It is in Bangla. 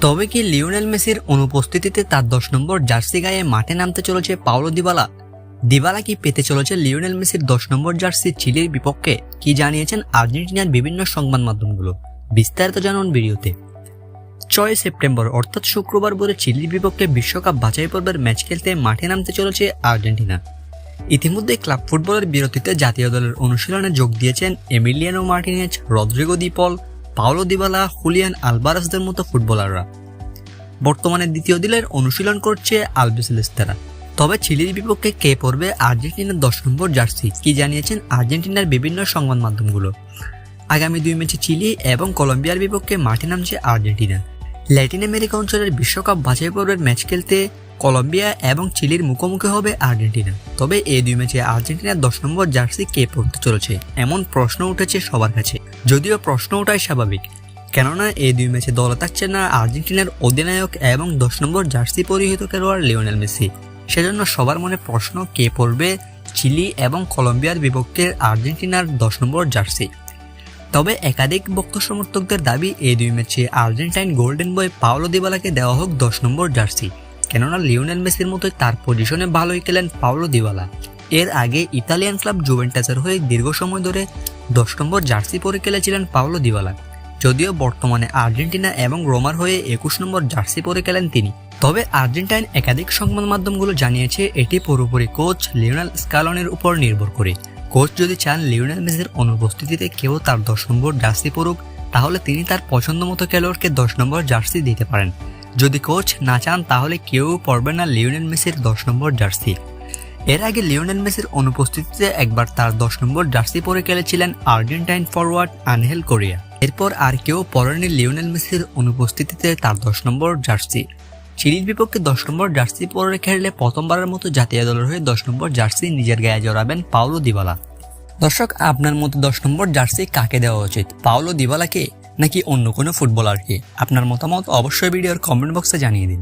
তবে কি লিওনেল মেসির অনুপস্থিতিতে তার 10 নম্বর জার্সি গায়ে মাঠে নামতে চলেছে পাওলো দিবালা? দিবালা কি পেতে চলেছে লিওনেল মেসির 10 নম্বর জার্সি চিলির বিপক্ষে? কি জানিয়েছেন আর্জেন্টিনার বিভিন্ন সংবাদ মাধ্যমগুলো? বিস্তারিত জানুন ভিডিওতে। 6 সেপ্টেম্বর অর্থাৎ শুক্রবার ভোরে চিলির বিপক্ষে বিশ্বকাপ বাছাই পর্বের ম্যাচ খেলতে মাঠে নামতে চলেছে আর্জেন্টিনা। ইতিমধ্যে ক্লাব ফুটবলের বিরতিতে জাতীয় দলের অনুশীলনে যোগ দিয়েছেন এমিলিয়ানো মার্টিনেজ, রদ্রিগো দি পল, পাওলো দিবালা, হুলিয়ান আলভারেজদের মতো ফুটবলাররা। বর্তমানে দ্বিতীয় দিনের অনুশীলন করছে আলবিসেলেস্তেরা। তবে চিলির বিপক্ষে কে পড়বে আর্জেন্টিনার 10 নম্বর জার্সি? কি জানিয়েছেন আর্জেন্টিনার বিভিন্ন সংবাদ মাধ্যমগুলো? আগামী 2 ম্যাচে চিলি এবং কলম্বিয়ার বিপক্ষে মাঠে নামছে আর্জেন্টিনা। ল্যাটিন আমেরিকা অঞ্চলের বিশ্বকাপ বাছাই পর্বের ম্যাচ খেলতে কলম্বিয়া এবং চিলির মুখোমুখি হবে আর্জেন্টিনা। তবে এই 2 ম্যাচে আর্জেন্টিনার 10 নম্বর জার্সি কে পড়তে চলেছে, এমন প্রশ্ন উঠেছে সবার কাছে। যদিও প্রশ্ন ওঠাই স্বাভাবিক, কেননা এই 2 ম্যাচে দলে থাকছে না আর্জেন্টিনার অধিনায়ক এবং 10 নম্বর জার্সি পরিহিত খেলোয়াড় লিওনেল মেসি। সেজন্য সবার মনে প্রশ্ন, কে পড়বে চিলি এবং কলম্বিয়ার বিপক্ষে আর্জেন্টিনার 10 নম্বর জার্সি? তবে একাধিক ভক্ত সমর্থকদের দাবি, এই 2 ম্যাচে আর্জেন্টাইন গোল্ডেন বয় পাওলো দিবালাকে দেওয়া হোক 10 নম্বর জার্সি, কেননা লিওনেল মেসির মতোই তার পজিশনে ভালোই খেলেন পাওলো দিবালা। এর আগে ইতালিয়ান ক্লাব জুভেন্টাসের হয়ে দীর্ঘ সময় ধরে 10 নম্বর জার্সি পরে খেলেছিলেন পাওলো দিবালা। যদিও বর্তমানে আর্জেন্টিনা এবং রোমার হয়ে 21 নম্বর জার্সি পরে খেলেন তিনি। তবে আর্জেন্টাইন একাধিক সংবাদ মাধ্যমগুলো জানিয়েছে এটি পুরোপুরি কোচ লিওনেল স্কালোনির উপর নির্ভর করে। কোচ যদি চান লিওনেল মেসির অনুপস্থিতিতে কেউ তার 10 নম্বর জার্সি পরুক, তাহলে তিনি তার পছন্দ মতো খেলোয়াড়কে 10 নম্বর জার্সি দিতে পারেন। যদি কোচ না চান তাহলে কেউ পরবে না লিওনেল মেসির 10 নম্বর জার্সি। এর আগে লিওনেল মেসির অনুপস্থিতিতে একবার তার 10 নম্বর জার্সি পরে খেলেছিলেন আর্জেন্টাইন ফরওয়ার্ড আনহেল কোরিয়া। এরপর আর কেউ পরেনি লিওনেল মেসির অনুপস্থিতিতে তার 10 নম্বর জার্সি। চিলির বিপক্ষে 10 নম্বর জার্সি পরে খেললে প্রথমবারের মতো জাতীয় দলের হয়ে 10 নম্বর জার্সি নিজের গায়ে জড়াবেন পাওলো দিবালা। দর্শক, আপনার মতো 10 নম্বর জার্সি কাকে দেওয়া উচিত, পাওলো দিবালাকে নাকি অন্য কোনো ফুটবলারকে? আপনার মতামত অবশ্যই ভিডিওর কমেন্ট বক্সে জানিয়ে দিন।